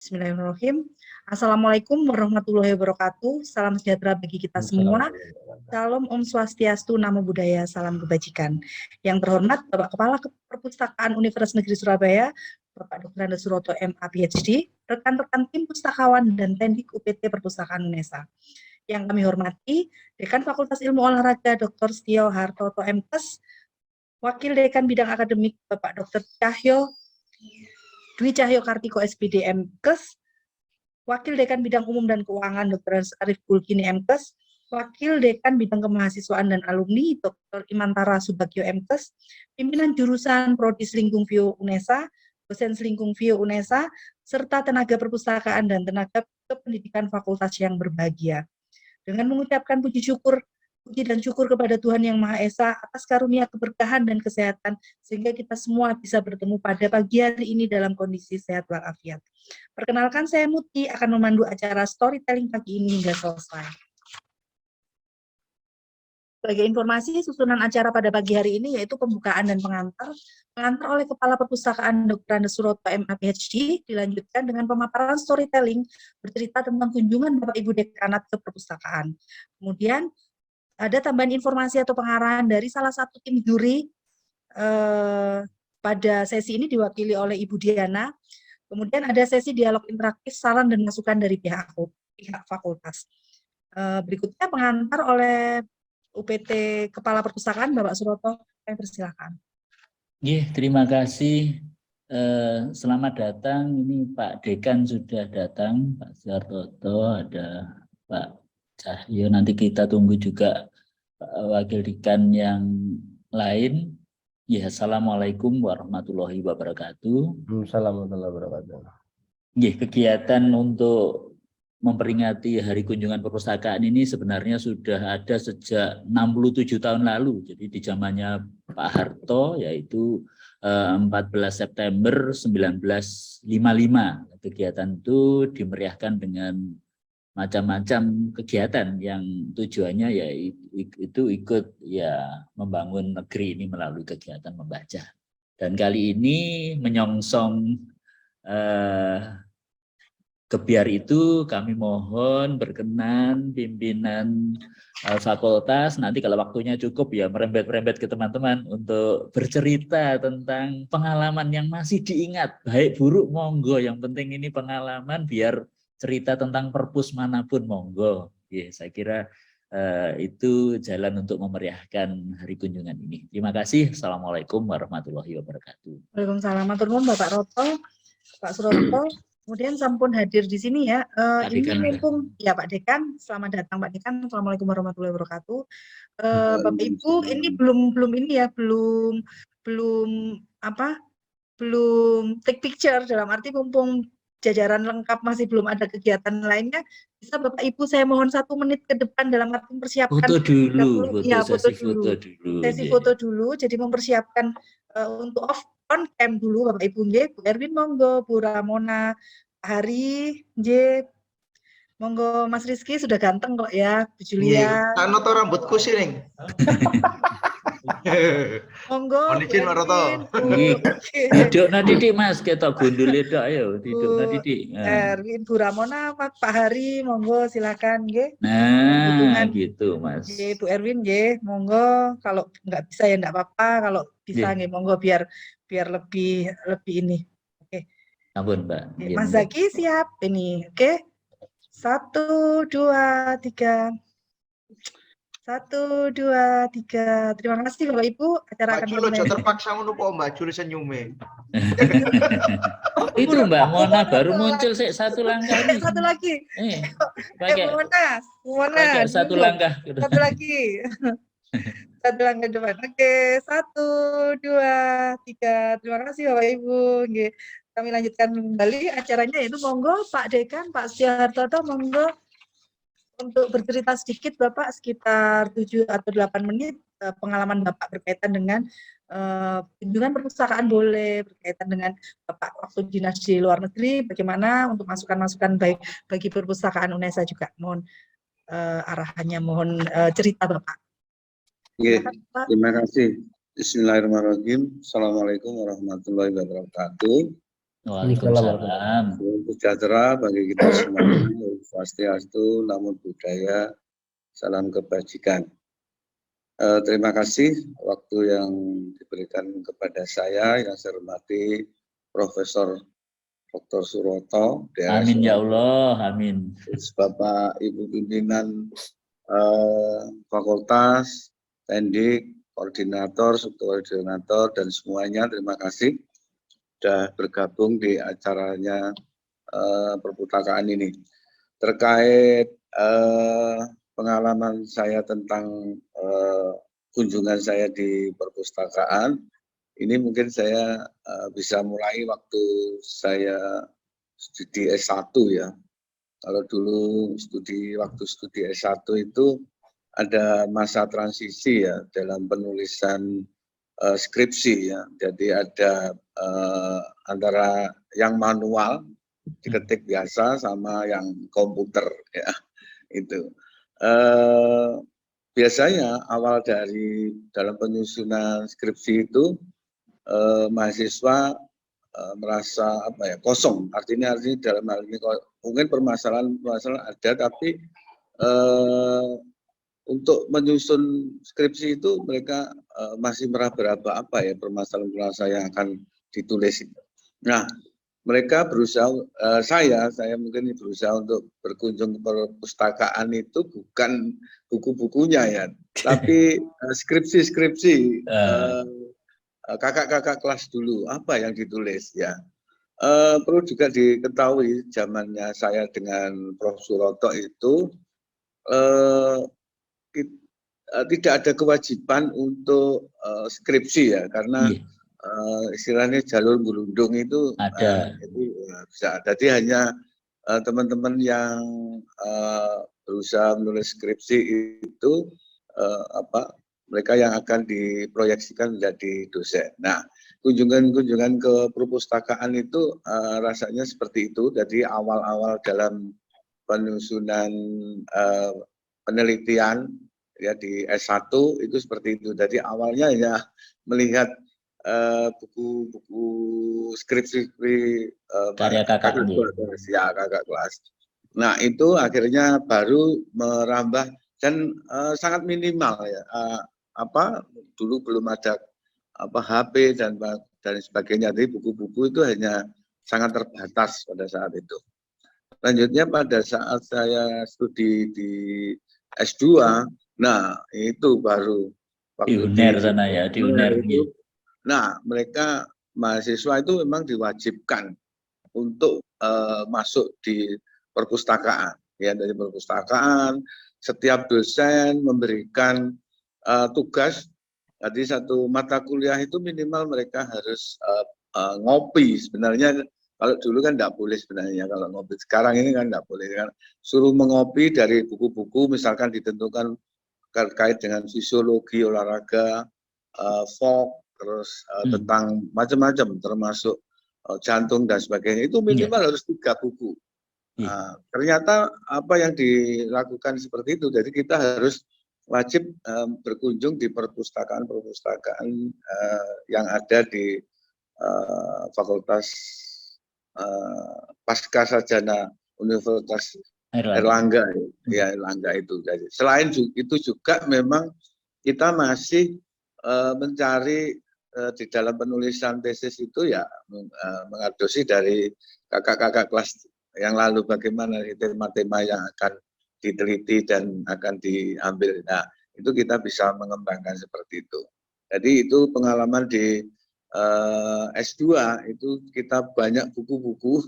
Bismillahirrahmanirrahim. Assalamualaikum warahmatullahi wabarakatuh. Salam sejahtera bagi kita semua. Salam Om Swastiastu, Namo Buddhaya, salam kebajikan. Yang terhormat Bapak Kepala Perpustakaan Universitas Negeri Surabaya, Bapak Dr. Andes Suroto MA PhD, rekan-rekan tim pustakawan dan Tendik UPT Perpustakaan UNESA. Yang kami hormati Dekan Fakultas Ilmu Olahraga Dr. Setio Hartoto MKes, Wakil Dekan Bidang Akademik Bapak Dr. Dwi Cahyo Kartiko SPD MKes, Wakil Dekan Bidang Umum dan Keuangan Dr. Arif Bulkini MKes, Wakil Dekan Bidang Kemahasiswaan dan Alumni Dr. Imantara Subagio MKes, Pimpinan Jurusan Prodi Selingkung Vio UNESA, dosen Selingkung Vio UNESA, serta tenaga perpustakaan dan tenaga kependidikan fakultas yang berbahagia. Dengan mengucapkan puji dan syukur kepada Tuhan Yang Maha Esa atas karunia keberkahan dan kesehatan, sehingga kita semua bisa bertemu pada pagi hari ini dalam kondisi sehat walafiat. Perkenalkan, saya Muti akan memandu acara storytelling pagi ini hingga selesai. Sebagai informasi, susunan acara pada pagi hari ini yaitu pembukaan dan pengantar oleh Kepala Perpustakaan Dr. Andes Suroto MA PhD, dilanjutkan dengan pemaparan storytelling bercerita tentang kunjungan Bapak Ibu Dekanat ke perpustakaan. Kemudian ada tambahan informasi atau pengarahan dari salah satu tim juri pada sesi ini diwakili oleh Ibu Diana. Kemudian ada sesi dialog interaktif, saran dan masukan dari pihak fakultas. Berikutnya pengantar oleh UPT Kepala Perpustakaan Bapak Suroto, saya persilakan. Terima kasih. Selamat datang. Ini Pak Dekan sudah datang, Pak Suhartoto, ada Pak Cahyo. Nanti kita tunggu juga wakil dekan yang lain. Assalamualaikum warahmatullahi wabarakatuh. Assalamualaikum warahmatullahi wabarakatuh. Kegiatan untuk memperingati Hari Kunjungan Perpustakaan ini sebenarnya sudah ada sejak 67 tahun lalu. Jadi di zamannya Pak Harto, yaitu 14 September 1955. Kegiatan itu dimeriahkan dengan macam-macam kegiatan yang tujuannya ya itu ikut ya membangun negeri ini melalui kegiatan membaca. Dan kali ini menyongsong kebiar itu kami mohon berkenan pimpinan fakultas nanti kalau waktunya cukup ya merembet-rembet ke teman-teman untuk bercerita tentang pengalaman yang masih diingat, baik buruk monggo, yang penting ini pengalaman, biar cerita tentang perpus manapun monggo. Saya kira itu jalan untuk memeriahkan hari kunjungan ini. Terima kasih. Assalamualaikum warahmatullahi wabarakatuh. Waalaikumsalam. Matur nuwun Bapak Roto, Pak Suroto. Kemudian sampun hadir di sini ya. Ini mumpung ya Pak Dekan, selamat datang Pak Dekan. Assalamualaikum warahmatullahi wabarakatuh. Bapak Ibu, ini belum ini ya, belum take picture, dalam arti mumpung jajaran lengkap masih belum ada kegiatan lainnya, bisa Bapak Ibu saya mohon 1 menit ke depan dalam arti mempersiapkan foto dulu, sesi foto dulu, jadi mempersiapkan untuk on cam dulu Bapak Ibu nggih. Bu Erwin monggo, Bu Ramona, Hari nggih. Monggo Mas Rizky sudah ganteng kok ya, Bu Julia. Tanoto rambutku sih, Monggo. Izin Pak Roto. Tidukna Didik Mas, kita gundul itu ayo, tidukna Didik. Erwin, Bu Ramona, Pak Hari, monggo silakan nggih. Nah, gitu Mas. Nggih, Bu Erwin nggih, monggo. Kalau nggak bisa ya nggak apa-apa, kalau bisa nggih monggo biar lebih ini. Oke. Ampun, Mbak. Mas Zaki siap ini. Oke. 1, 2, 3. 1, 2, 3. Terima kasih Bapak Ibu. Acara akan dimulai. Terpaksa ngono kok Mbak Juli senyume. Itu Mbak Mona baru muncul satu langkah ini. Satu lagi. Pakai Mona. Satu langkah. Satu lagi. Satu langkah depan. Oke, 1, 2, 3. Terima kasih Bapak Ibu. Oke. Kami lanjutkan kembali acaranya, yaitu monggo Pak Dekan, Pak Suhartoto, monggo untuk bercerita sedikit Bapak, sekitar 7 atau 8 menit pengalaman Bapak berkaitan dengan kunjungan perpustakaan, boleh berkaitan dengan Bapak waktu dinas di luar negeri, bagaimana untuk masukan-masukan baik bagi perpustakaan UNESA juga. Mohon arahannya, mohon cerita Bapak. Terima kasih. Bismillahirrahmanirrahim. Assalamualaikum warahmatullahi wabarakatuh. Waalaikumsalam. Sejahtera bagi kita semuanya, swastiastu, namo buddhaya, salam kebajikan. Terima kasih waktu yang diberikan kepada saya yang saya hormati Profesor Dr. Suroto. Amin ya Allah, amin. Bapak Ibu pimpinan fakultas, pendik, koordinator, subkoordinator, dan semuanya, terima kasih sudah bergabung di acaranya perpustakaan ini. Terkait pengalaman saya tentang kunjungan saya di perpustakaan, ini mungkin saya bisa mulai waktu saya studi S1 ya. Kalau dulu waktu studi S1 itu ada masa transisi ya dalam penulisan skripsi ya. Jadi ada antara yang manual diketik biasa sama yang komputer ya itu. Biasanya awal dari dalam penyusunan skripsi itu mahasiswa merasa kosong. Artinya dalam hal ini mungkin permasalahan ada, tapi untuk menyusun skripsi itu mereka masih meraba-raba permasalahan-permasalahan yang akan ditulis itu. Nah, mereka berusaha, saya mungkin berusaha untuk berkunjung ke perpustakaan itu bukan buku-bukunya ya, tapi skripsi-skripsi kakak-kakak kelas dulu, apa yang ditulis ya. Perlu juga diketahui zamannya saya dengan Prof. Suroto itu tidak ada kewajiban untuk skripsi ya, karena istilahnya jalur berundung itu ada. Bisa. Jadi hanya teman-teman yang berusaha menulis skripsi itu mereka yang akan diproyeksikan menjadi dosen. Nah, kunjungan-kunjungan ke perpustakaan itu rasanya seperti itu. Jadi awal-awal dalam penyusunan penelitian ya di S1 itu seperti itu. Jadi awalnya ya melihat buku-buku skripsi karya kakak kelas. Nah, itu akhirnya baru merambah dan sangat minimal ya. Dulu belum ada HP dan sebagainya. Jadi buku-buku itu hanya sangat terbatas pada saat itu. Lanjutnya pada saat saya studi di S2, nah itu baru di UNER sana ya, di UNER itu. Nah, mereka mahasiswa itu memang diwajibkan untuk masuk di perpustakaan. Ya, dari perpustakaan, setiap dosen memberikan tugas. Jadi satu mata kuliah itu minimal mereka harus ngopi. Sebenarnya kalau dulu kan tidak boleh sebenarnya kalau ngopi. Sekarang ini kan tidak boleh kan. Suruh mengopi dari buku-buku, misalkan ditentukan terkait dengan fisiologi olahraga, folk, terus tentang macam-macam termasuk jantung dan sebagainya, itu minimal harus 3 buku. Ternyata apa yang dilakukan seperti itu, jadi kita harus wajib berkunjung di perpustakaan-perpustakaan yang ada di Fakultas Pascasarjana Universitas Airlangga ya, Airlangga itu. Jadi, selain itu juga memang kita masih mencari di dalam penulisan tesis itu ya mengadopsi dari kakak-kakak kelas yang lalu bagaimana tema-tema yang akan diteliti dan akan diambil. Nah, itu kita bisa mengembangkan seperti itu. Jadi itu pengalaman di S2 itu kita banyak buku-buku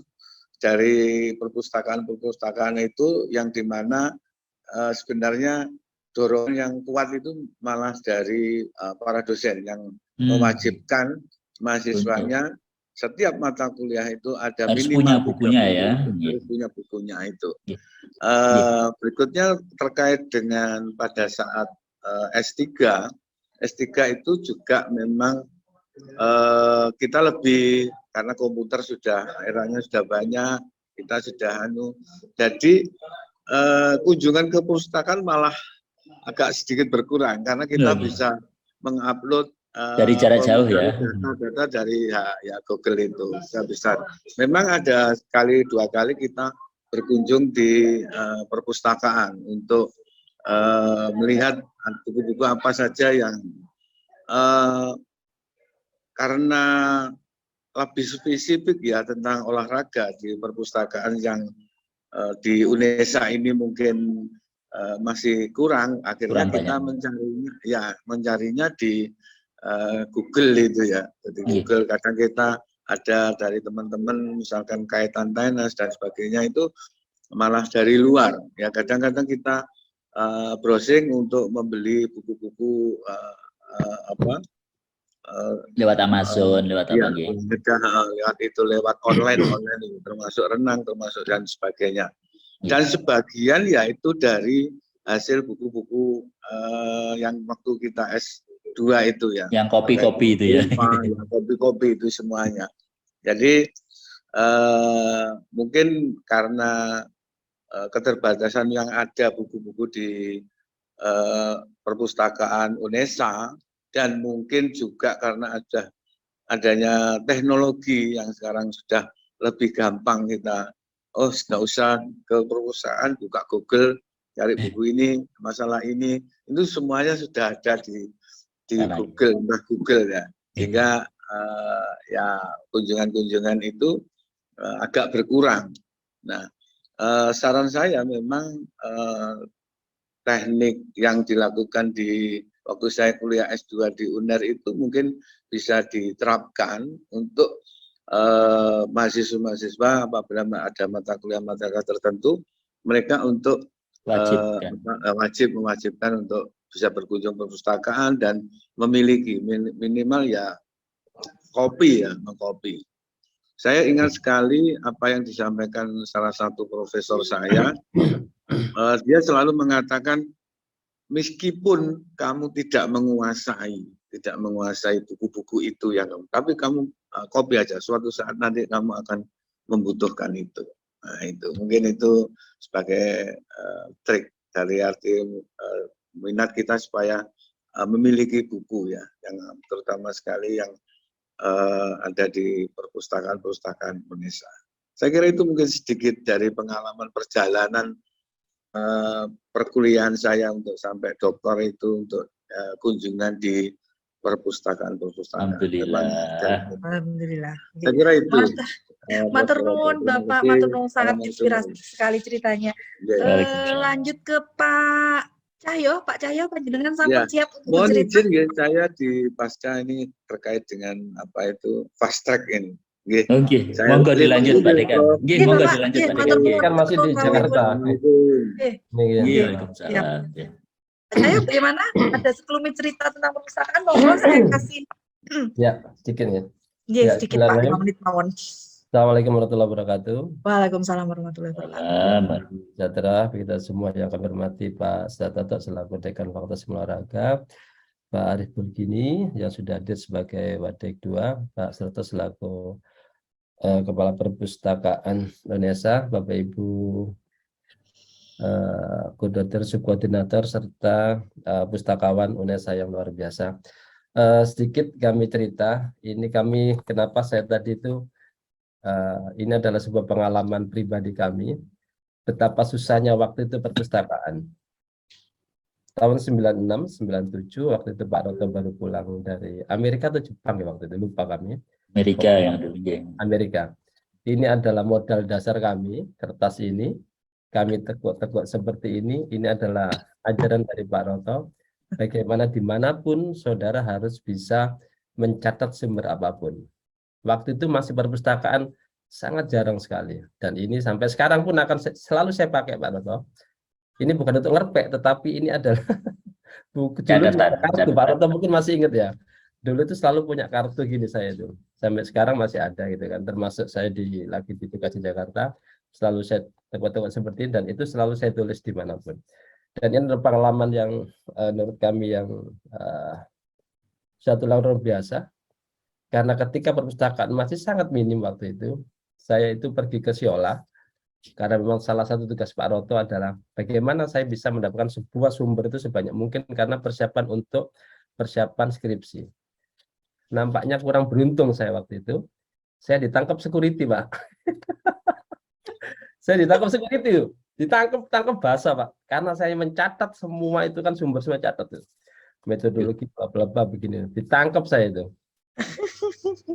dari perpustakaan-perpustakaan itu yang dimana sebenarnya dorongan yang kuat itu malah dari para dosen yang mewajibkan mahasiswanya setiap mata kuliah itu ada harus minimal punya bukunya ya. Harus punya bukunya itu. Berikutnya terkait dengan pada saat S3 itu juga memang kita lebih, karena komputer eranya sudah banyak, kita sudah jadi kunjungan ke perpustakaan malah agak sedikit berkurang karena kita bisa mengupload Dari jarak jauh ya. Data dari ya Google itu bisa. Memang ada sekali dua kali kita berkunjung di perpustakaan untuk melihat buku-buku apa saja yang karena lebih spesifik ya tentang olahraga di perpustakaan yang di UNESA ini mungkin masih kurang. Akhirnya Kurang kita banyak. mencarinya di Google itu ya. Jadi Google kadang kita ada dari teman-teman misalkan kaitan tenis dan sebagainya itu malah dari luar ya, kadang-kadang kita browsing untuk membeli buku-buku Lewat Amazon, lewat ya, apa gitu. lewat itu lewat online termasuk renang termasuk dan sebagainya, dan sebagian yaitu dari hasil buku-buku yang waktu kita S2 itu ya, yang kopi-kopi itu ya. Yang kopi-kopi itu semuanya. Jadi mungkin karena keterbatasan yang ada buku-buku di perpustakaan UNESA, dan mungkin juga karena adanya teknologi yang sekarang sudah lebih gampang, kita nggak usah ke perpustakaan, buka Google, cari buku ini, masalah ini, itu semuanya sudah ada di Google, entah Google ya, sehingga ya kunjungan-kunjungan itu agak berkurang. Nah, saran saya memang teknik yang dilakukan di waktu saya kuliah S2 di UNER itu mungkin bisa diterapkan untuk mahasiswa-mahasiswa apabila ada mata kuliah tertentu, mereka untuk mewajibkan untuk bisa berkunjung perpustakaan dan memiliki minimal ya mengkopi. Saya ingat sekali apa yang disampaikan salah satu profesor saya, dia selalu mengatakan, meskipun kamu tidak menguasai buku-buku itu yang tapi kamu copy aja, suatu saat nanti kamu akan membutuhkan itu. Nah, itu mungkin itu sebagai trik dari arti minat kita supaya memiliki buku ya, yang terutama sekali yang ada di perpustakaan Indonesia. Saya kira itu mungkin sedikit dari pengalaman perjalanan perkuliahan saya untuk sampai doktor itu, untuk kunjungan di perpustakaan. Alhamdulillah. Saya kira itu. Matur nuwun Bapak, matur nuwun, sangat inspiratif sekali ceritanya. Lanjut ke Pak Cahyo, panjenengan sampun siap untuk mohon bercerita? izin ya, saya di pasca ini terkait dengan apa itu fast track ini. Oke, monggo dilanjut Pak Dekan. Monggo dilanjut Pak Dekan. Kan masih di Jakarta. Waalaikumsalam. Pak Cahyo, bagaimana? Ada sekelumit cerita tentang perpustakaan, monggo saya kasih. Ya, sedikit ya. Ya, sedikit Pak, 5 menit mawon. Assalamualaikum warahmatullahi wabarakatuh. Waalaikumsalam warahmatullahi wabarakatuh. Sejahtera kita semua yang kami hormati Pak Setato selaku Dekan Fakultas Olahraga, Pak Arif Bulgini yang sudah hadir sebagai Wadek 2, Pak Setato selaku Kepala Perpustakaan Indonesia, Bapak Ibu Koordinator, Subkoordinator, serta pustakawan UNESA yang luar biasa. Sedikit kami cerita, ini kami kenapa saya tadi itu ini adalah sebuah pengalaman pribadi kami, betapa susahnya waktu itu perpustakaan. Tahun 96, 97, waktu itu Pak Roto baru pulang dari Amerika atau Jepang ya waktu itu, lupa kami. Amerika yang dulu. Amerika. Ini adalah modal dasar kami, kertas ini. Kami teguk-teguk seperti ini adalah ajaran dari Pak Roto, bagaimana dimanapun saudara harus bisa mencatat sumber apapun. Waktu itu masih perpustakaan sangat jarang sekali, dan ini sampai sekarang pun akan selalu saya pakai Pak Roto. Ini bukan untuk ngerpek, tetapi ini adalah buku dulu kartu. Pak Roto mungkin masih ingat ya, dulu itu selalu punya kartu gini saya itu, sampai sekarang masih ada gitu kan, termasuk saya lagi di tugas di Jakarta, selalu saya tempat-tempat seperti ini, dan itu selalu saya tulis dimanapun. Dan ini adalah pengalaman yang menurut kami yang suatu luar biasa, karena ketika perpustakaan masih sangat minim waktu itu, saya itu pergi ke Siola, karena memang salah satu tugas Pak Roto adalah bagaimana saya bisa mendapatkan sebuah sumber itu sebanyak mungkin, karena persiapan skripsi. nampaknya kurang beruntung saya waktu itu. Saya ditangkap security, Pak. Saya ditangkap security, ditangkap bahasa, Pak. Karena saya mencatat semua itu kan sumber semua catat tuh. Metodologi bla bla bla begini. Ditangkap saya itu.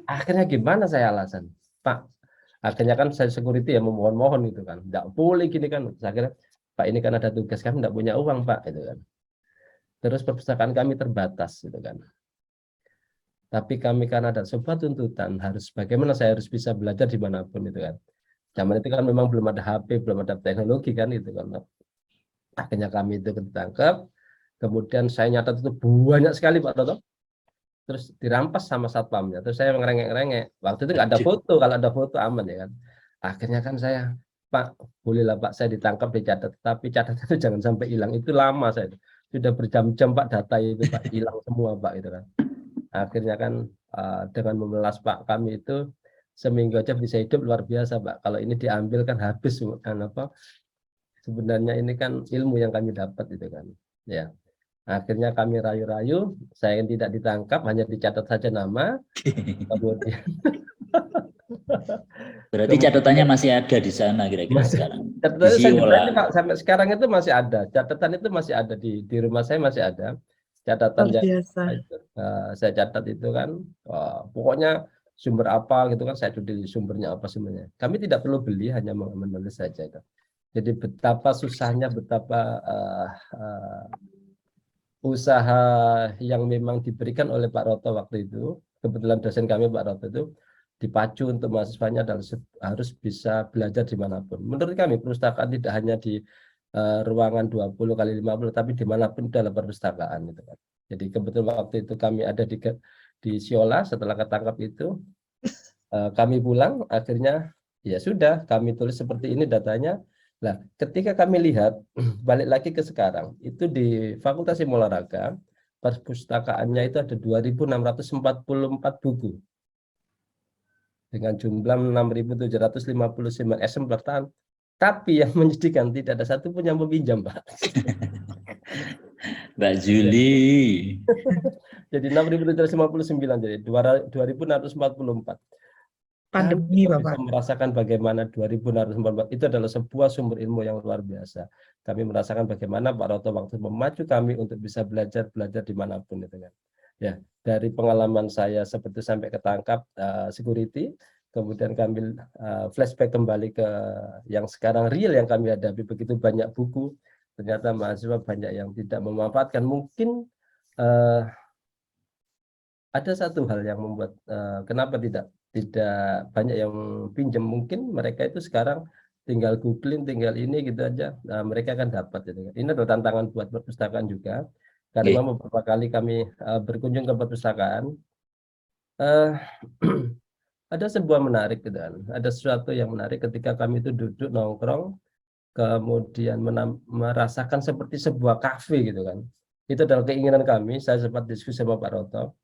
Akhirnya gimana saya alasan, Pak? Akhirnya kan saya security ya memohon-mohon gitu kan. Enggak boleh gini kan. Akhirnya, Pak ini kan ada tugas, kami enggak punya uang, Pak, gitu kan. Terus perpustakaan kami terbatas gitu kan. Tapi kami kan ada sebuah tuntutan harus bagaimana saya harus bisa belajar dimanapun itu kan. Zaman itu kan memang belum ada HP, belum ada teknologi kan itu kan. Akhirnya kami itu ditangkap, kemudian saya nyatat itu banyak sekali Pak Toto. Terus dirampas sama satpamnya. Terus saya ngerengek-ngerengek. Waktu itu nggak ada foto, kalau ada foto aman ya kan. Akhirnya kan saya, Pak, bolehlah Pak saya ditangkap dicatat, tapi catatan itu jangan sampai hilang. Itu lama saya sudah berjam-jam Pak data itu Pak hilang semua Pak itu kan. Akhirnya kan dengan memelas Pak kami itu seminggu aja bisa hidup luar biasa Pak. Kalau ini diambil kan habis kan apa? Sebenarnya ini kan ilmu yang kami dapat itu kan. Ya. Akhirnya kami rayu-rayu, saya yang tidak ditangkap hanya dicatat saja nama. Kemudian Berarti catatannya masih ada di sana kira-kira sekarang. Catatannya saya Siola. Pak, sampai sekarang itu masih ada. Catatan itu masih ada di rumah saya masih ada. Catatan Luar biasa. saya catat itu kan pokoknya sumber apa gitu kan saya tulis sumbernya apa sebenarnya. Kami tidak perlu beli, hanya menulis saja itu. Jadi betapa susahnya, betapa usaha yang memang diberikan oleh Pak Roto waktu itu. Kebetulan dosen kami Pak Roto itu dipacu untuk mahasiswanya adalah harus bisa belajar dimanapun. Menurut kami perpustakaan tidak hanya di ruangan 20x50 tapi dimanapun dalam perpustakaan gitu kan. Jadi kebetulan waktu itu kami ada di Siola. Setelah ketangkap itu kami pulang, akhirnya ya sudah kami tulis seperti ini datanya. Nah ketika kami lihat balik lagi ke sekarang itu di Fakultas Ilmu Olahraga perpustakaannya itu ada 2.644 buku dengan jumlah 6.759 eksemplar tahun. Tapi yang menyedihkan tidak ada satupun yang meminjam, Pak. Mbak Juli. Jadi 6.759, jadi 2.644. Pandemi, kami Bapak. bisa merasakan bagaimana 2.644 itu adalah sebuah sumber ilmu yang luar biasa. Kami merasakan bagaimana Pak Roto waktu memacu kami untuk bisa belajar dimanapun itu kan. Ya, dari pengalaman saya seperti sampai ketangkap security, kemudian kami flashback kembali ke yang sekarang real yang kami hadapi, begitu banyak buku, ternyata mahasiswa banyak yang tidak memanfaatkan. Mungkin ada satu hal yang membuat kenapa tidak banyak yang pinjam, mungkin mereka itu sekarang tinggal googling, tinggal ini gitu aja, mereka akan dapat gitu. Ini adalah tantangan buat perpustakaan juga, karena beberapa kali kami berkunjung ke perpustakaan, ada sebuah menarik gitu kan, ada sesuatu yang menarik ketika kami itu duduk nongkrong, kemudian merasakan seperti sebuah kafe gitu kan. Itu adalah keinginan kami. Saya sempat diskusi sama Pak Roto,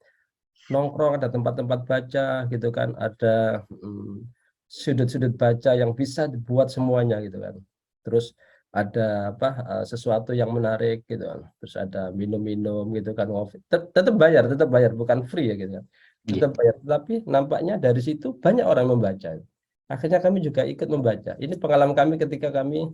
nongkrong ada tempat-tempat baca gitu kan, ada sudut-sudut baca yang bisa dibuat semuanya gitu kan. Terus ada sesuatu yang menarik gitu kan. Terus ada minum-minum gitu kan, tetap bayar bukan free ya gitu kan. Tetap bayar, tapi nampaknya dari situ banyak orang membaca. Akhirnya kami juga ikut membaca. Ini pengalaman kami ketika kami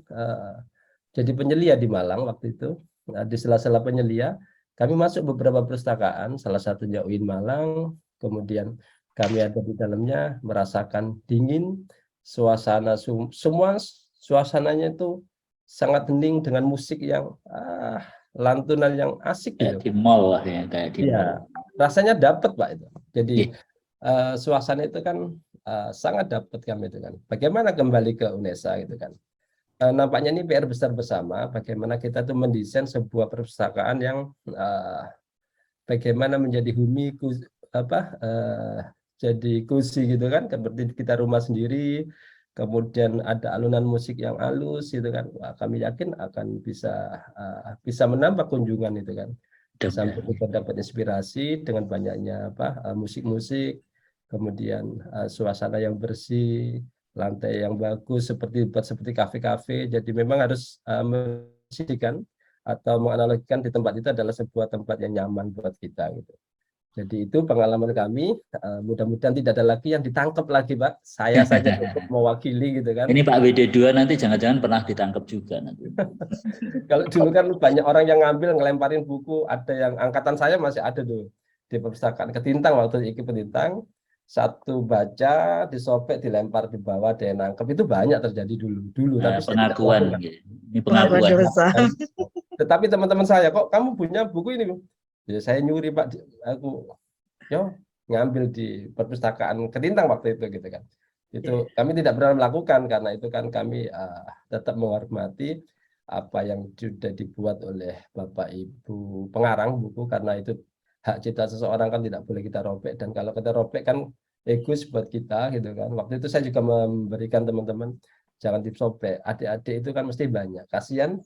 jadi penyelia di Malang waktu itu. Di sela-sela penyelia kami masuk beberapa perpustakaan, salah satunya UIN Malang, kemudian kami ada di dalamnya merasakan dingin, suasana semua suasananya itu sangat hening dengan musik yang lantunan yang asik gitu. Kayak di mall lah ya, kayak di mall. Rasanya dapat Pak itu. Jadi suasana itu kan sangat dapat kami itu kan. Bagaimana kembali ke UNESA gitu kan. Nampaknya ini PR besar bersama, bagaimana kita tuh mendesain sebuah perpustakaan yang bagaimana menjadi humi jadi cozy gitu kan, seperti kita rumah sendiri, kemudian ada alunan musik yang halus gitu kan. Wah, kami yakin akan bisa menambah kunjungan itu kan. Sampai kita dapat inspirasi dengan banyaknya musik-musik, kemudian suasana yang bersih, lantai yang bagus seperti kafe-kafe. Jadi memang harus memposisikan atau menganalogikan di tempat itu adalah sebuah tempat yang nyaman buat kita gitu. Jadi itu pengalaman kami. Mudah-mudahan tidak ada lagi yang ditangkap lagi, Pak. Saya saja cukup mewakili gitu kan. Ini Pak WD2 nanti jangan-jangan pernah ditangkap juga nanti. Kalau dulu kan banyak orang yang ngambil ngelemparin buku, ada yang angkatan saya masih ada dulu di perpustakaan Ketintang, waktu itu Ketintang, satu baca disobek dilempar di bawah, ada yang nangkep. Itu banyak terjadi dulu tapi saya tidak Pengakuan, melakukan. ini pengakuan. dosa. Tetapi teman-teman saya, kok kamu punya buku ini? Ya, saya nyuri, Pak. Aku ngambil di perpustakaan Ketintang waktu itu gitu kan. Itu kami tidak pernah melakukan karena itu kan kami tetap menghormati apa yang sudah dibuat oleh Bapak Ibu pengarang buku, karena itu hak cipta seseorang kan tidak boleh kita robek, dan kalau kita robek kan egois buat kita gitu kan. Waktu itu saya juga memberikan teman-teman jangan disobek, adik-adik itu kan mesti banyak, kasihan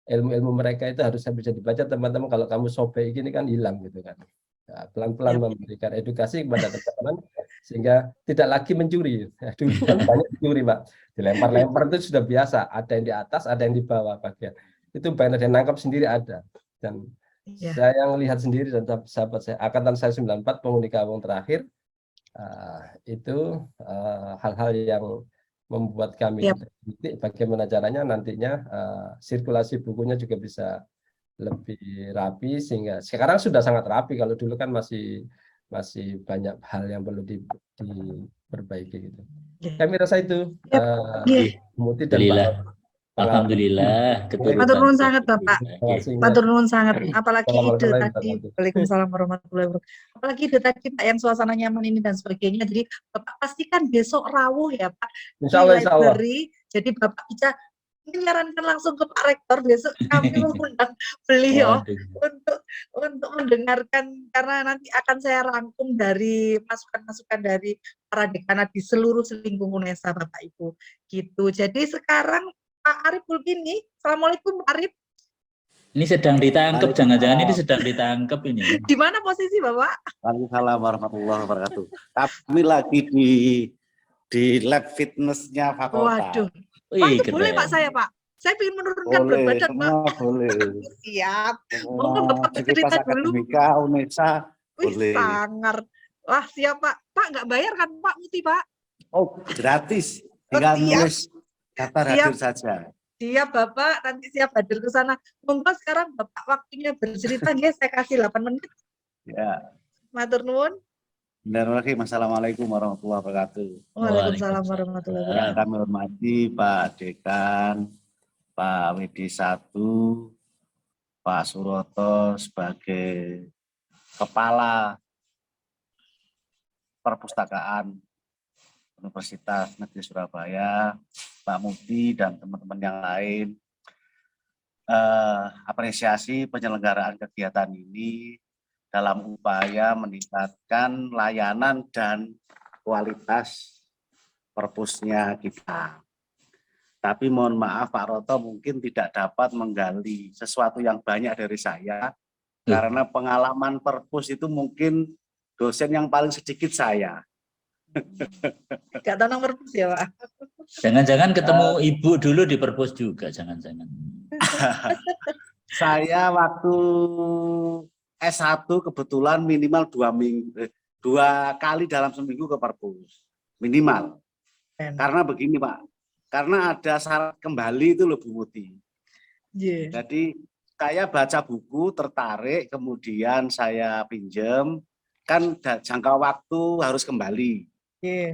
ilmu-ilmu mereka itu harusnya bisa dibaca teman-teman, kalau kamu sobek gini kan hilang gitu kan. Nah, pelan-pelan memberikan edukasi kepada teman-teman sehingga tidak lagi mencuri. Dulu kan banyak mencuri, Pak, dilempar-lempar itu sudah biasa, ada yang di atas ada yang di bawah bagian itu, banyak yang nangkap sendiri ada. Dan saya yang lihat sendiri dan sahabat saya, angkatan saya 94 penghuni Kawung terakhir, itu hal-hal yang membuat kami terdidik bagaimana caranya nantinya sirkulasi bukunya juga bisa lebih rapi, sehingga sekarang sudah sangat rapi. Kalau dulu kan masih banyak hal yang perlu diperbaiki gitu. Kami rasa itu Muti dan Pak. Alhamdulillah, Matur nuwun sangat Bapak. Matur nuwun sangat. Apalagi ide Assalamualaikum tadi, Waalaikumsalam warahmatullahi wabarakatuh. Apalagi ide tadi Pak yang suasana nyaman ini dan sebagainya. Jadi Bapak pastikan besok rawuh ya Pak Insya Allah, di library. Jadi Bapak bisa menyarankan langsung ke Pak Rektor, besok kami mengundang beliau untuk mendengarkan, karena nanti akan saya rangkum dari masukan-masukan dari para dekanat di seluruh selingkuh UNESA Bapak Ibu. Gitu. Jadi sekarang Pak Arif Bulkini, Assalamualaikum Pak Arif. Ini sedang ditangkap, jangan-jangan ini sedang ditangkap ini. Di mana posisi Bapak? Waalaikumsalam warahmatullahi wabarakatuh. Kami lagi di lab fitnessnya fakultas. Waduh. Pak, itu boleh Pak saya Pak? Saya ingin menurunkan berat badan Pak. Boleh. Siap. Monggo Bapak cerita dulu. Akademika UNESA boleh. Sangar. Wah siap Pak. Pak nggak bayar kan Pak Muti Pak? Oh gratis. Tinggal nulis daftar hadir saja. Siap Bapak, nanti siap hadir ke sana. Monggo sekarang Bapak waktunya bercerita, ya saya kasih 8 menit. Ya. Matur nuwun. Bismillahirrahmanirrahim. Assalamualaikum warahmatullahi wabarakatuh. Waalaikumsalam warahmatullahi wabarakatuh. Kami hormati Pak Dekan, Pak WD1, Pak Suroto sebagai Kepala Perpustakaan Universitas Negeri Surabaya, Pak Muti dan teman-teman yang lain. Apresiasi penyelenggaraan kegiatan ini dalam upaya meningkatkan layanan dan kualitas perpusnya kita. Tapi mohon maaf Pak Roto mungkin tidak dapat menggali sesuatu yang banyak dari saya, karena pengalaman perpus itu mungkin dosen yang paling sedikit saya. Gak tahu nomor perpus ya Pak? Jangan-jangan ketemu Ibu dulu di perpus juga, jangan-jangan. Saya waktu S1 kebetulan minimal 2 kali dalam seminggu ke perpus. Minimal. Karena begini Pak, karena ada syarat kembali itu loh Bu Muti. Jadi saya baca buku, tertarik, kemudian saya pinjam, kan jangka waktu harus kembali.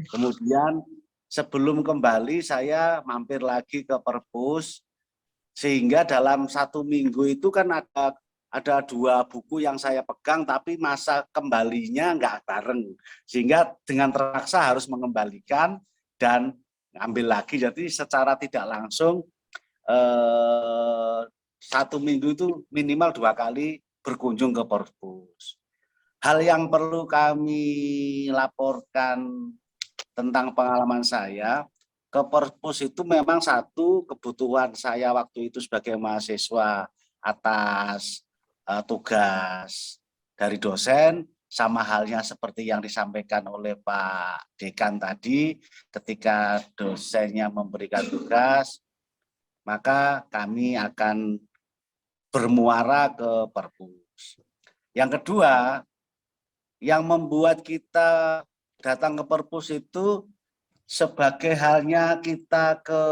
Kemudian sebelum kembali saya mampir lagi ke perpus, sehingga dalam 1 minggu itu kan ada 2 buku yang saya pegang, tapi masa kembalinya nggak bareng, sehingga dengan terpaksa harus mengembalikan dan ambil lagi. Jadi secara tidak langsung 1 minggu itu minimal 2 kali berkunjung ke perpus. Hal yang perlu kami laporkan tentang pengalaman saya, ke perpus itu memang satu kebutuhan saya waktu itu sebagai mahasiswa atas tugas dari dosen, sama halnya seperti yang disampaikan oleh Pak Dekan tadi, ketika dosennya memberikan tugas, maka kami akan bermuara ke perpus. Yang kedua, yang membuat kita datang ke perpus itu sebagai halnya kita ke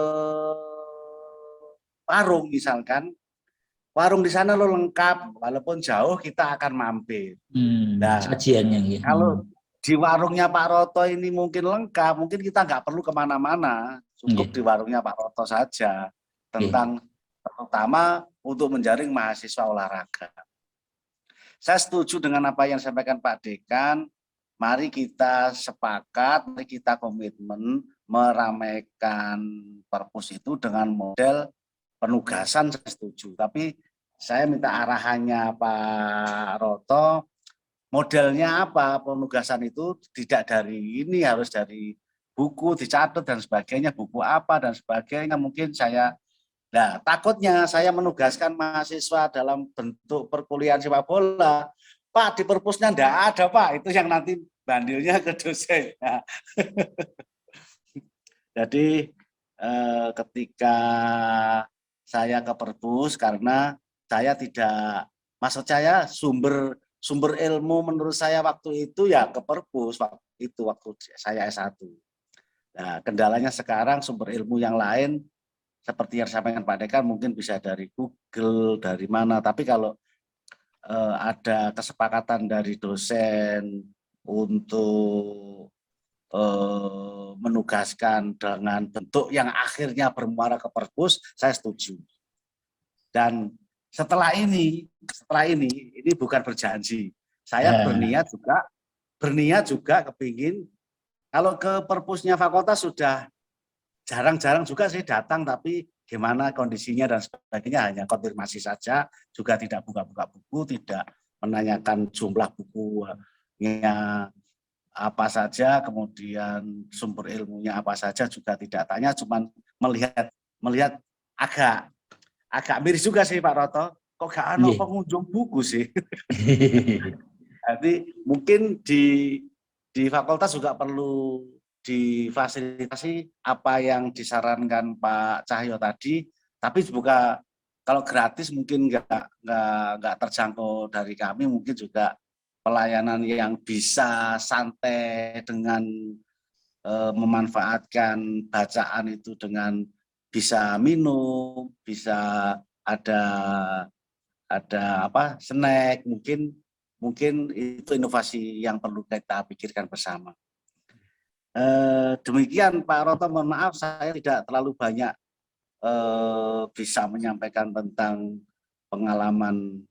warung misalkan, warung di sana lo lengkap, walaupun jauh kita akan mampir. Nah, sajiannya ya. Kalau di warungnya Pak Roto ini mungkin lengkap, mungkin kita nggak perlu kemana-mana, cukup di warungnya Pak Roto saja, tentang terutama untuk menjaring mahasiswa olahraga. Saya setuju dengan apa yang disampaikan Pak Dekan. Mari kita sepakat, mari kita komitmen meramaikan perpus itu dengan model penugasan, saya setuju. Tapi saya minta arahannya Pak Roto, modelnya apa penugasan itu, tidak dari ini, harus dari buku dicatat dan sebagainya, buku apa dan sebagainya. Mungkin saya, nah takutnya saya menugaskan mahasiswa dalam bentuk perkuliahan sepak bola, Pak di perpusnya enggak ada Pak, itu yang nanti bandilnya ke dosen. Nah. Jadi ketika saya ke perpus, karena saya tidak, maksud saya sumber ilmu menurut saya waktu itu ya ke perpus, waktu saya S1. Nah, kendalanya sekarang sumber ilmu yang lain seperti yang disampaikan Pak Dekan mungkin bisa dari Google, dari mana, tapi kalau ada kesepakatan dari dosen untuk menugaskan dengan bentuk yang akhirnya bermuara ke perpus, saya setuju. Dan setelah ini bukan berjanji. Saya berniat juga kepingin, kalau ke perpusnya fakultas sudah jarang-jarang juga saya datang, tapi gimana kondisinya dan sebagainya, hanya konfirmasi saja, juga tidak buka-buka buku, tidak menanyakan jumlah bukunya apa saja, kemudian sumber ilmunya apa saja juga tidak tanya, cuman melihat agak miris juga sih Pak Roto, kok gak ada pengunjung buku sih. Jadi mungkin di fakultas juga perlu difasilitasi apa yang disarankan Pak Cahyo tadi, tapi juga kalau gratis mungkin nggak terjangkau dari kami, mungkin juga pelayanan yang bisa santai dengan memanfaatkan bacaan itu, dengan bisa minum, bisa ada apa snack, mungkin itu inovasi yang perlu kita pikirkan bersama. Demikian Pak Roto, mohon maaf saya tidak terlalu banyak bisa menyampaikan tentang pengalaman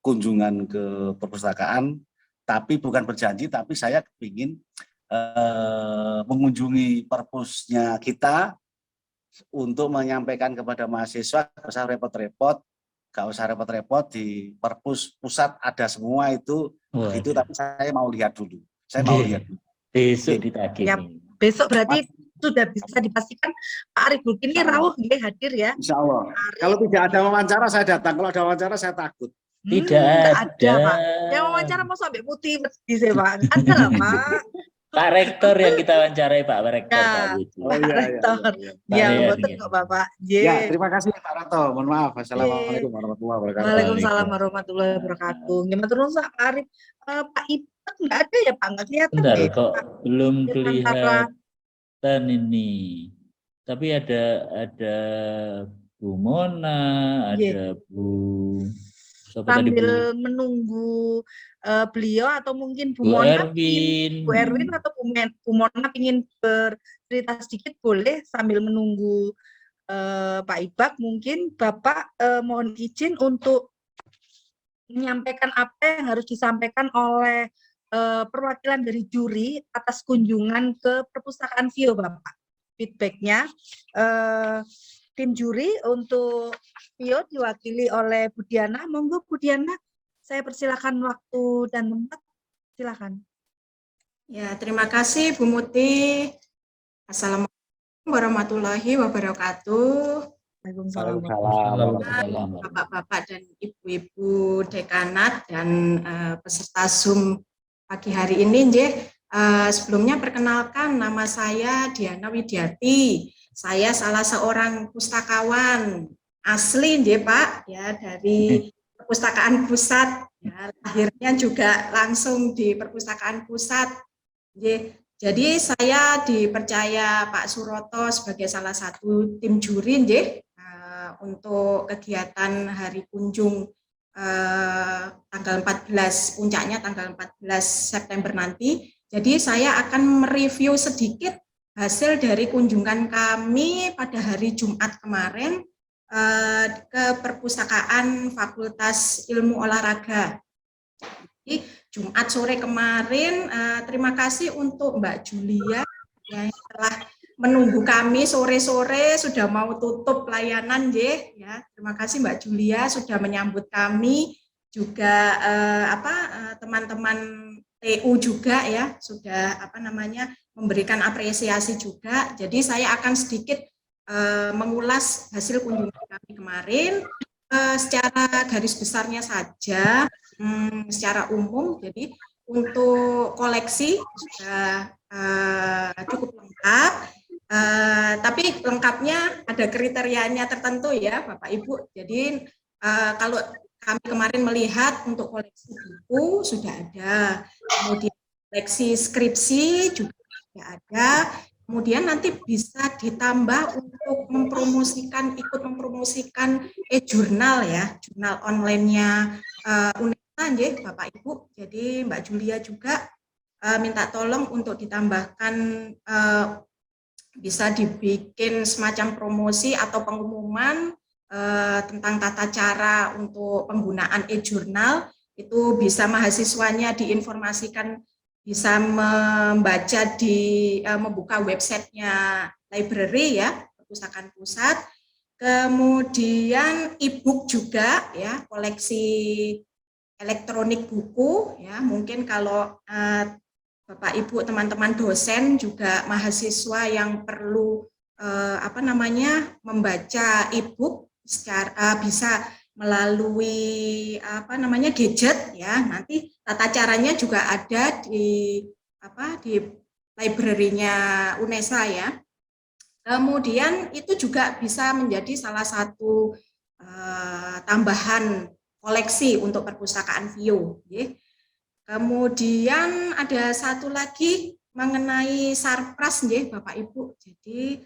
kunjungan ke perpustakaan, tapi bukan berjanji, tapi saya ingin mengunjungi perpusnya kita untuk menyampaikan kepada mahasiswa, gak usah repot-repot, di perpus pusat ada semua itu, begitu, tapi saya mau lihat dulu. Besok ditagih. Ya, besok berarti sudah bisa dipastikan Pak Arif Bulkin ini rawuh hadir ya. Insya Allah. Kalau tidak ada wawancara saya datang, kalau ada wawancara saya takut. Tidak ada Pak. Yang wawancara mau sampai putih mesti sih Pak. Ada lah Pak. Pak Rektor yang kita wawancarai, Pak Rektor. Ya, Pak Rektor. Ya, betul kok Bapak. Ya, terima kasih Pak Roto. Mohon maaf. Assalamualaikum warahmatullahi wabarakatuh. Waalaikumsalam warahmatullahi wabarakatuh. Gimana terus Pak Arif? Pak Ibak nggak ada ya Pak? Nggak kelihatan. Bentar deh, kok Pak. belum kelihatan ini. Tapi ada Bu Mona, ada Bu sambil menunggu beliau, atau mungkin Bu Erwin atau Bu Mona ingin bercerita sedikit, boleh sambil menunggu Pak Ibak. Mungkin Bapak mohon izin untuk menyampaikan apa yang harus disampaikan oleh perwakilan dari juri atas kunjungan ke perpustakaan Vio, Bapak. Feedbacknya tim juri untuk Vio diwakili oleh Bu Diana. Monggo Bu Diana, saya persilakan waktu dan tempat, silakan. Ya, terima kasih Bu Muti. Assalamualaikum warahmatullahi wabarakatuh. Waalaikumsalam. Bapak-bapak dan ibu-ibu dekanat dan peserta Zoom pagi hari ini, sebelumnya perkenalkan, nama saya Diana Widiati. Saya salah seorang pustakawan asli, Pak, ya, dari perpustakaan pusat, ya, lahirnya juga langsung di perpustakaan pusat. Jadi saya dipercaya Pak Suroto sebagai salah satu tim juri untuk kegiatan Hari Kunjung tanggal 14, puncaknya tanggal 14 September nanti. Jadi saya akan mereview sedikit hasil dari kunjungan kami pada hari Jumat kemarin ke perpustakaan Fakultas Ilmu Olahraga. Jadi, Jumat sore kemarin, terima kasih untuk Mbak Julia yang telah menunggu kami sore-sore sudah mau tutup layanan, ya. Terima kasih Mbak Julia sudah menyambut kami, juga teman-teman TU juga ya sudah memberikan apresiasi juga. Jadi saya akan sedikit mengulas hasil kunjungan kami kemarin secara garis besarnya saja. Secara umum, jadi untuk koleksi sudah cukup lengkap, tapi lengkapnya ada kriterianya tertentu ya Bapak Ibu. Jadi kalau kami kemarin melihat untuk koleksi buku sudah ada, kemudian koleksi skripsi juga sudah ada, kemudian nanti bisa ditambah untuk ikut mempromosikan e-jurnal ya, jurnal online-nya Bapak Ibu. Jadi Mbak Julia juga minta tolong untuk ditambahkan, bisa dibikin semacam promosi atau pengumuman tentang tata cara untuk penggunaan e-jurnal. Itu bisa mahasiswanya diinformasikan, bisa membaca membuka websitenya library ya, perpustakaan pusat. Kemudian e-book juga ya, koleksi elektronik buku ya, mungkin kalau Bapak Ibu teman-teman dosen juga mahasiswa yang perlu membaca e-book secara bisa melalui gadget ya, nanti tata caranya juga ada di library-nya UNESA ya. Kemudian itu juga bisa menjadi salah satu tambahan koleksi untuk perpustakaan VIO. Kemudian ada satu lagi mengenai sarpras Bapak Ibu. Jadi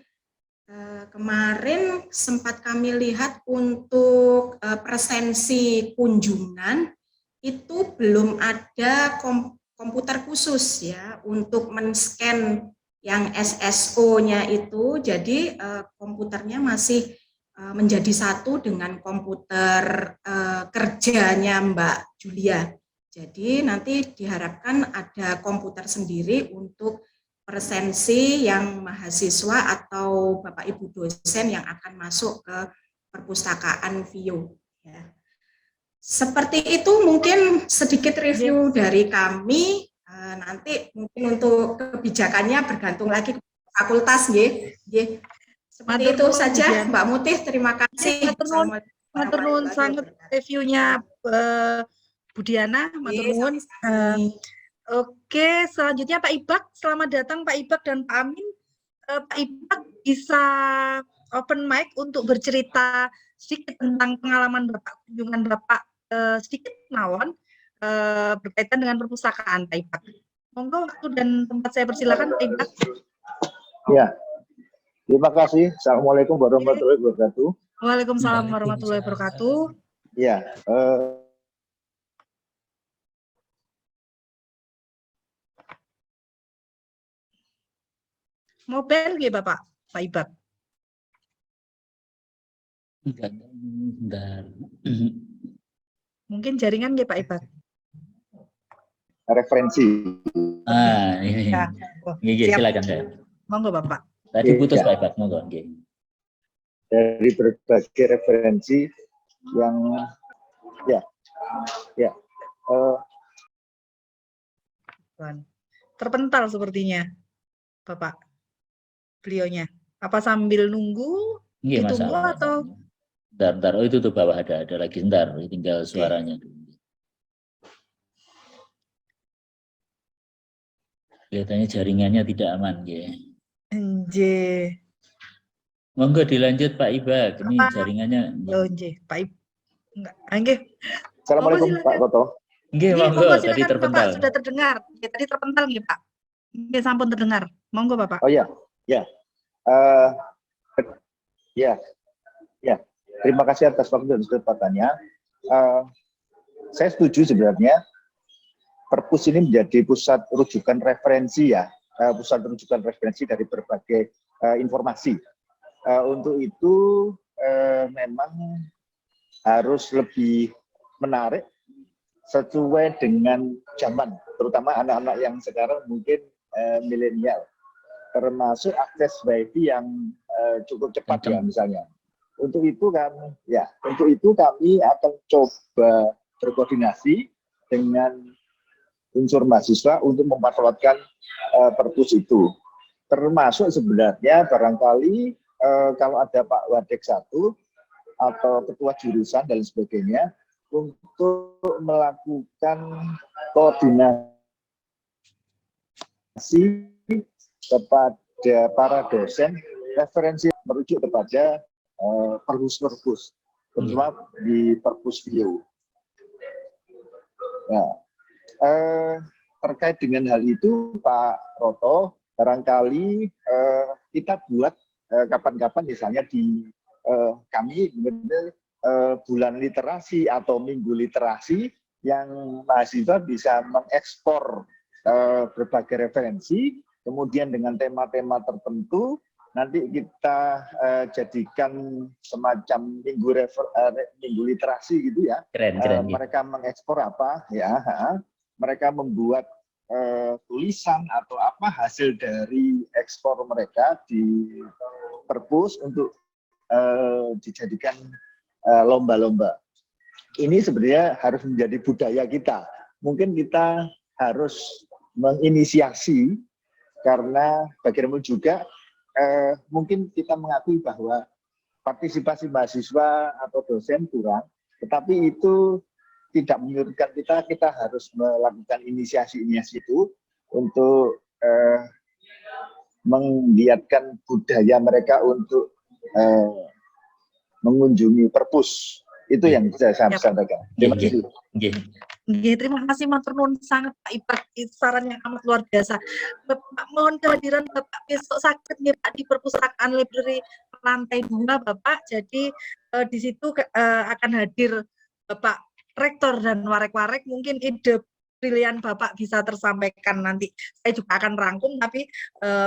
kemarin sempat kami lihat untuk presensi kunjungan itu belum ada komputer khusus ya untuk men-scan yang SSO-nya itu. Jadi komputernya masih menjadi satu dengan komputer kerjanya Mbak Julia. Jadi nanti diharapkan ada komputer sendiri untuk presensi yang mahasiswa atau Bapak Ibu dosen yang akan masuk ke perpustakaan VIO. Ya. Seperti itu mungkin sedikit review dari kami. Nanti mungkin untuk kebijakannya bergantung lagi ke fakultas, Seperti itu saja, Mbak Mutih. Terima kasih. Matur nuwun sangat reviewnya Bu Diana. Matur nuwun. Oke, selanjutnya Pak Ibak. Selamat datang Pak Ibak dan Pak Amin. Pak Ibak bisa open mic untuk bercerita sedikit tentang pengalaman Bapak, kunjungan Bapak sedikit mawon berkaitan dengan perpustakaan Pak Ibak. Monggo waktu dan tempat saya persilakan Pak Ibak. Ya. Terima kasih. Assalamualaikum warahmatullahi wabarakatuh. Waalaikumsalam warahmatullahi wabarakatuh. Ya, Mobile nggih Bapak, Pak Ibak? Bentar. Mungkin jaringan nggih Pak Ibak? referensi. Ini. Ya. Silakan saya. Monggo Bapak. Tadi putus Ya. Pak Ibak, monggo. Dari berbagai referensi yang terpental sepertinya Bapak beliaunya. Apa sambil nunggu ditunggu Masalah. atau Bentar. Oh itu tuh bawah ada lagi, bentar. Tinggal suaranya. Kelihatannya jaringannya tidak aman, Nggih. Monggo dilanjut Pak Ibak. Ini jaringannya. Oh nggih, Pak Ibak. Enggak, nggih. Assalamualaikum Monggo, Pak silakan. Toto. Nggih, Nggih, monggo monggo tadi silakan terpental. Bapak, sudah terdengar. Nggih, tadi terpental nggih, Pak. Nggih, sampun terdengar. Monggo Bapak. Oh ya, ya. Ya, ya. Terima kasih atas waktu dan kesempatannya. Saya setuju sebenarnya Perpus ini menjadi pusat rujukan referensi ya, pusat rujukan referensi dari berbagai informasi. Untuk itu memang harus lebih menarik sesuai dengan zaman, terutama anak-anak yang sekarang mungkin milenial, termasuk akses WiFi yang cukup cepat ya misalnya. Untuk itu kami akan coba berkoordinasi dengan unsur mahasiswa untuk memanfaatkan Perpus itu. Termasuk sebenarnya barangkali kalau ada Pak Wadek 1 atau ketua jurusan dan sebagainya untuk melakukan koordinasi kepada para dosen, referensi merujuk kepada perpus-perpus, terutama di Perpus Bio. Nah, terkait dengan hal itu Pak Roto, barangkali kita buat kapan-kapan misalnya di kami bulan literasi atau minggu literasi yang mahasiswa bisa mengekspor berbagai referensi, kemudian dengan tema-tema tertentu nanti kita jadikan semacam minggu literasi gitu ya. Keren. Mereka mengekspor apa ya, mereka membuat tulisan atau apa hasil dari ekspor mereka di Perpus untuk dijadikan lomba-lomba. Ini sebenarnya harus menjadi budaya kita. Mungkin kita harus menginisiasi, karena bagaimanapun juga mungkin kita mengakui bahwa partisipasi mahasiswa atau dosen kurang, tetapi itu tidak menyurutkan kita harus melakukan inisiasi itu untuk menggiatkan budaya mereka untuk mengunjungi Perpus. Itu yang bisa saya sampaikan. Terima kasih. Nggih, terima kasih matur nuwun sangat Pak Ipak, saran yang amat luar biasa. Bapak, mohon kehadiran Bapak besok sakit nih Pak di perpustakaan library lantai 2 Bapak. Jadi di situ akan hadir Bapak Rektor dan warek-warek, mungkin ide brilian Bapak bisa tersampaikan nanti. Saya juga akan rangkum, tapi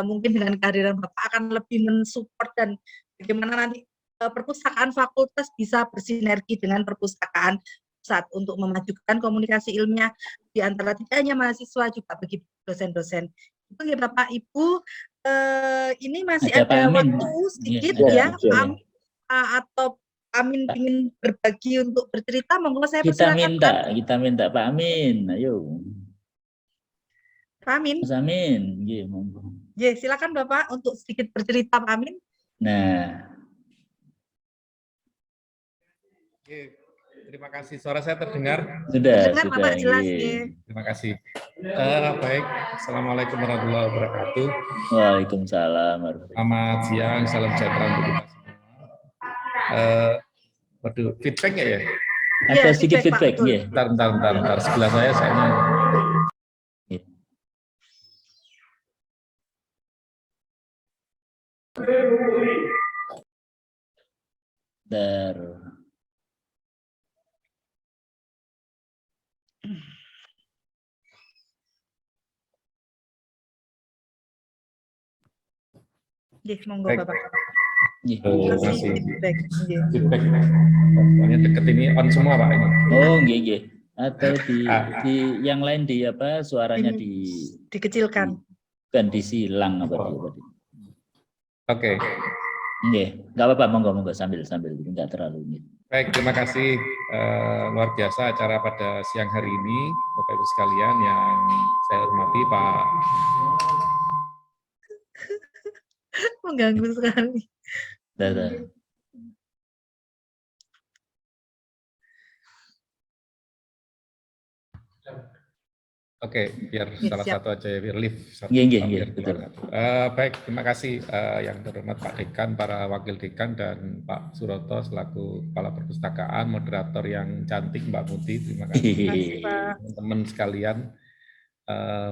mungkin dengan kehadiran Bapak akan lebih mensupport dan bagaimana nanti perpustakaan fakultas bisa bersinergi dengan perpustakaan pusat untuk memajukan komunikasi ilmiah di antara tidak hanya mahasiswa, juga bagi dosen-dosen. Itu ya Bapak Ibu, ini masih ada waktu sedikit ya, atau Amin ingin berbagi untuk bercerita, monggo saya persilakan. Kita minta Pak Amin, ayo. Pak Amin. Mas Amin, nggih, monggo. Nggih, silakan Bapak untuk sedikit bercerita Pak Amin. Nah. Terima kasih. Suara saya terdengar? Sudah. Bapak jelas. Terima kasih. Baik. Assalamualaikum warahmatullahi wabarakatuh. Waalaikumsalam. Selamat siang. Salam sejahtera untuk kita semua. Waduh, feedback nggak ya? Ada sedikit feedback. Ya. Bentar. Sebelah saya ini. Monggo Bapak. Masih feedback. Pokoknya deket ini on semua Pak ini. Oh, nggih. Atau di yang lain di apa suaranya dikecilkan. Kan disilang apa dia tadi. Oke. Nggih, enggak apa-apa, monggo sambil enggak terlalu ini. Baik, terima kasih. Luar biasa acara pada siang hari ini, Bapak Ibu sekalian yang saya hormati, Pak. Mengganggu sekali. Oke, biar salah siap. satu aja ya, biar lift. Iya, betul. Baik, terima kasih yang terhormat Pak Dekan, para Wakil Dekan, dan Pak Suroto selaku Kepala Perpustakaan, moderator yang cantik Mbak Muti, terima kasih. Teman-teman sekalian,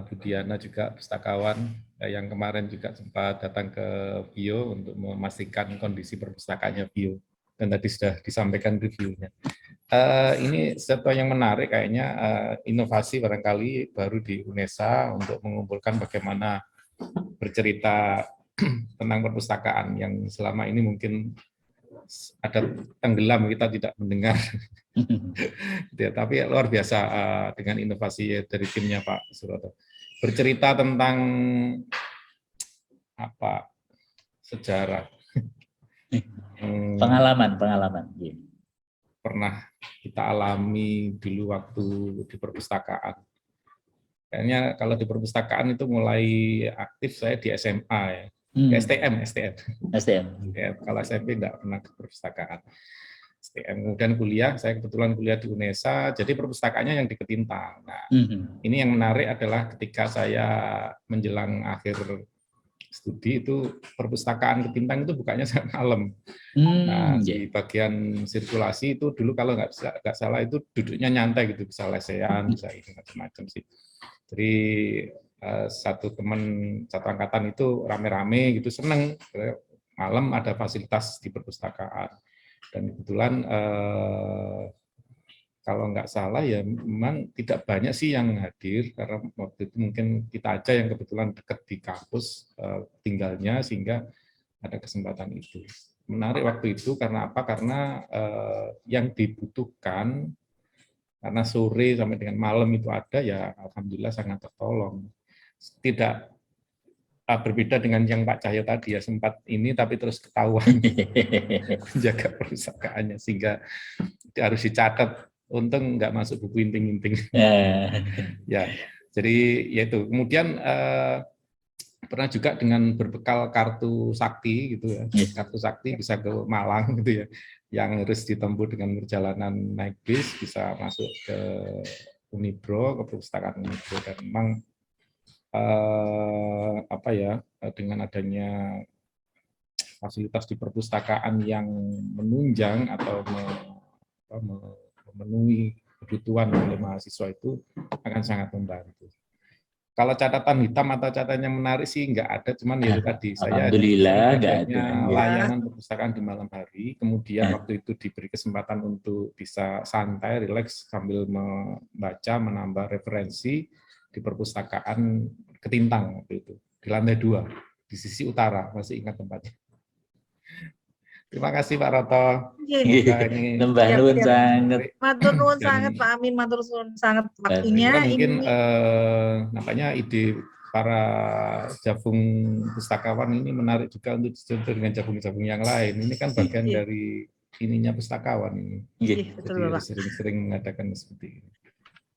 Budiana juga pustakawan yang kemarin juga sempat datang ke Bio untuk memastikan kondisi perpustakaannya Bio, dan tadi sudah disampaikan reviewnya. Ini sesuatu yang menarik kayaknya, inovasi barangkali baru di UNESA untuk mengumpulkan bagaimana bercerita tentang perpustakaan yang selama ini mungkin ada tenggelam, kita tidak mendengar. Ya, tapi luar biasa dengan inovasi dari timnya Pak Suroto. Bercerita tentang apa sejarah. Pengalaman. Pernah kita alami dulu waktu di perpustakaan. Kayaknya kalau di perpustakaan itu mulai aktif saya di SMA ya. STM. Ya, kalau SMP enggak pernah ke perpustakaan. STM, kemudian kuliah, saya kebetulan kuliah di UNESA, jadi perpustakaannya yang di Ketintang. Nah, ini yang menarik adalah ketika saya menjelang akhir studi itu perpustakaan Ketintang itu bukanya sangat malam. Nah, di bagian sirkulasi itu dulu kalau nggak salah itu duduknya nyantai gitu, bisa lesehan, bisa ini macam-macam sih. Jadi satu angkatan itu rame-rame gitu, seneng malam ada fasilitas di perpustakaan. Dan kebetulan kalau nggak salah ya memang tidak banyak sih yang hadir karena waktu itu mungkin kita aja yang kebetulan dekat di kampus tinggalnya sehingga ada kesempatan itu. Menarik waktu itu karena apa? Karena yang dibutuhkan karena sore sampai dengan malam itu ada ya alhamdulillah sangat tertolong. Tidak berbeda dengan yang Pak Cahyo tadi ya, sempat ini tapi terus ketahuan menjaga perpustakaannya sehingga harus dicatat. Untung nggak masuk buku inting-inting. Ya, jadi yaitu. Kemudian pernah juga dengan berbekal kartu sakti gitu ya. Kartu sakti bisa ke Malang gitu ya. Yang harus ditempuh dengan perjalanan naik bis bisa masuk ke Unibro, ke perpustakaan Unibro, dan memang dengan adanya fasilitas di perpustakaan yang menunjang atau memenuhi kebutuhan oleh mahasiswa itu akan sangat membantu. Kalau catatan hitam atau catatan yang menarik sih nggak ada, cuman ya tadi saya Alhamdulillah nggak ada. Layanan perpustakaan di malam hari, kemudian waktu itu diberi kesempatan untuk bisa santai, rileks sambil membaca, menambah referensi di perpustakaan Ketintang waktu itu, di lantai 2, di sisi utara, masih ingat tempatnya. Terima kasih Pak Roto. Nambah nuwun sangat. Matur nuwun sangat Pak Amin, matur nuwun sangat waktunya. Mungkin nampaknya ide para jabung pustakawan ini menarik juga untuk dicontoh dengan jabung-jabung yang lain. Ini kan bagian dari ininya pustakawan ini. Betul, jadi Pak. sering-sering mengadakan seperti ini.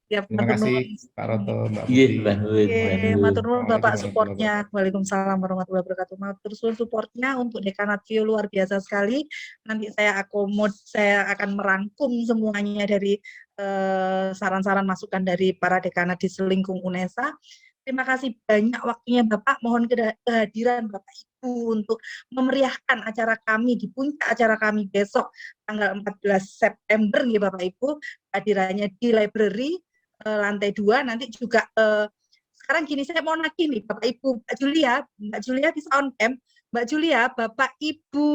Ya, terima kasih Pak Roto, Mbak Putri. Matur nuwun Bapak supportnya. Waalaikumsalam warahmatullahi wabarakatuh. Matur nuwun supportnya untuk Dekanat Vio luar biasa sekali. Nanti saya akan merangkum semuanya dari saran-saran masukan dari para dekanat di selingkung UNESA. Terima kasih banyak waktunya Bapak. Mohon kehadiran Bapak Ibu untuk memeriahkan acara kami di puncak acara kami besok tanggal 14 September ya Bapak Ibu. Hadirannya di library lantai 2, nanti juga sekarang gini, saya mau nagih nih Bapak Ibu, Mbak Julia bisa on cam. Mbak Julia, Bapak Ibu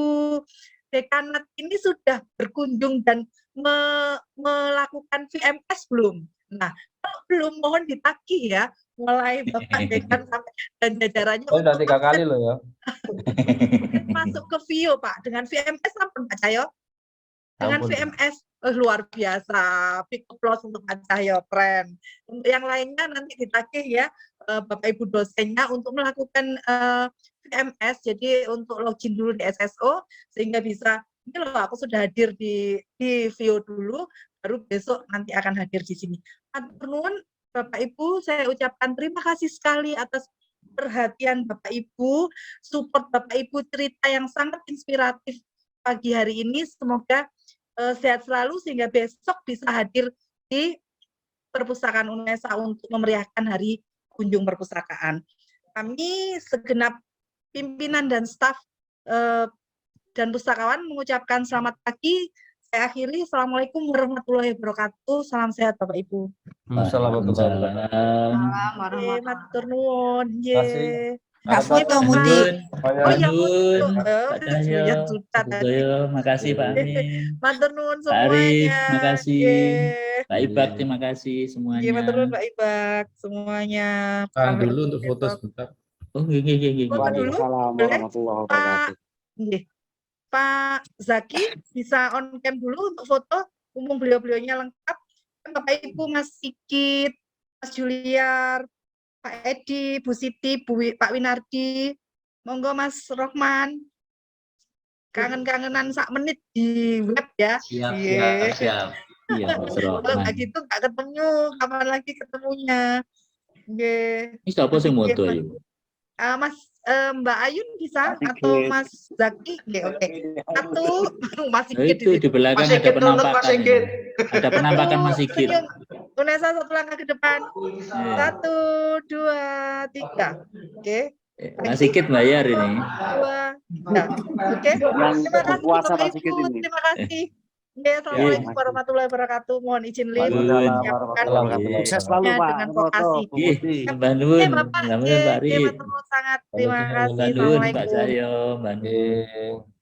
dekanat ini sudah berkunjung dan melakukan VMS belum? Nah, kalau belum mohon ditagih ya, mulai Bapak dekan sampai dan jajarannya udah 3 kali loh ya. Masuk ke Vio Pak, dengan VMS apa Pak Cahyo? Dengan VMS luar biasa, big applause untuk Pak Cahyo, keren. Untuk yang lainnya nanti ditagih ya Bapak Ibu dosennya untuk melakukan VMS, jadi untuk login dulu di SSO sehingga bisa, ini loh aku sudah hadir di Vio dulu, baru besok nanti akan hadir di sini. Matur nuwun Bapak Ibu, saya ucapkan terima kasih sekali atas perhatian Bapak Ibu, support Bapak Ibu, cerita yang sangat inspiratif pagi hari ini. Semoga sehat selalu sehingga besok bisa hadir di Perpustakaan UNESA untuk memeriahkan Hari Kunjung Perpustakaan. Kami segenap pimpinan dan staf dan pustakawan mengucapkan selamat pagi. Saya akhiri. Assalamualaikum warahmatullahi wabarakatuh. Salam sehat Bapak Ibu. Waalaikumsalam. Matur nuwun. kasih. Nggak foto, Muti. Oh ya, Nuwun. foto. Pak Cahyo, Ya, sudah Pak tadi. Doyo, makasih Pak Amin. Matur nuwun Pak Arif, semuanya. makasih. Nggih. Pak Ibak, terima kasih Nggih, semuanya. matur nuwun Pak Ibak semuanya. Tahan Sampai dulu untuk foto besok. sebentar. Oh, nggih. Foto dulu, Waalaikumsalam boleh? warahmatullahi wabarakatuh. Nggih. Pak Zaki bisa on cam dulu untuk foto. Umum beliau-beliaunya lengkap. Bapak Ibu, Mas Sigit, Mas Juliar, Pak Edi, Bu Siti, Pak Winardi. Monggo Mas Rohman. Kangen-kangenan sak menit di web ya. Siap. Iya, Mas Kalau Rohman. nggak gitu nggak ketemu. Kapan lagi ketemunya? Nggih. Ini siapa sih moto ya? Mas Mbak Ayun bisa atau Mas Zaki? Oke. Satu, Mas Sigit Itu di belakang Mas ada Sigit nonton, Mas penampakan. Sigit. Ada penampakan Mas Sigit. Senyum. Unesa satu langkah ke depan. Iya. 1, 2, 3. Oke. Mas Sigit bayar ini. 2, 3. Oke. Yang Terima kasih berpuasa Bapak Pak Sigit Ibu. ini. Terima kasih. Assalamualaikum warahmatullahi wabarakatuh. Mohon izin live. Waalaikumsalam warahmatullahi wabarakatuh. Sukses selalu Pak. Dengan Roto, vokasi. Bu Muti. Mbak Nun, Bapak. Mbak Nun, Pak Arif. Matur nuwun sangat. Terima kasih. Mbak Nun, Pak Assalamualaikum. Cahyo, Mbak Nun. Oke.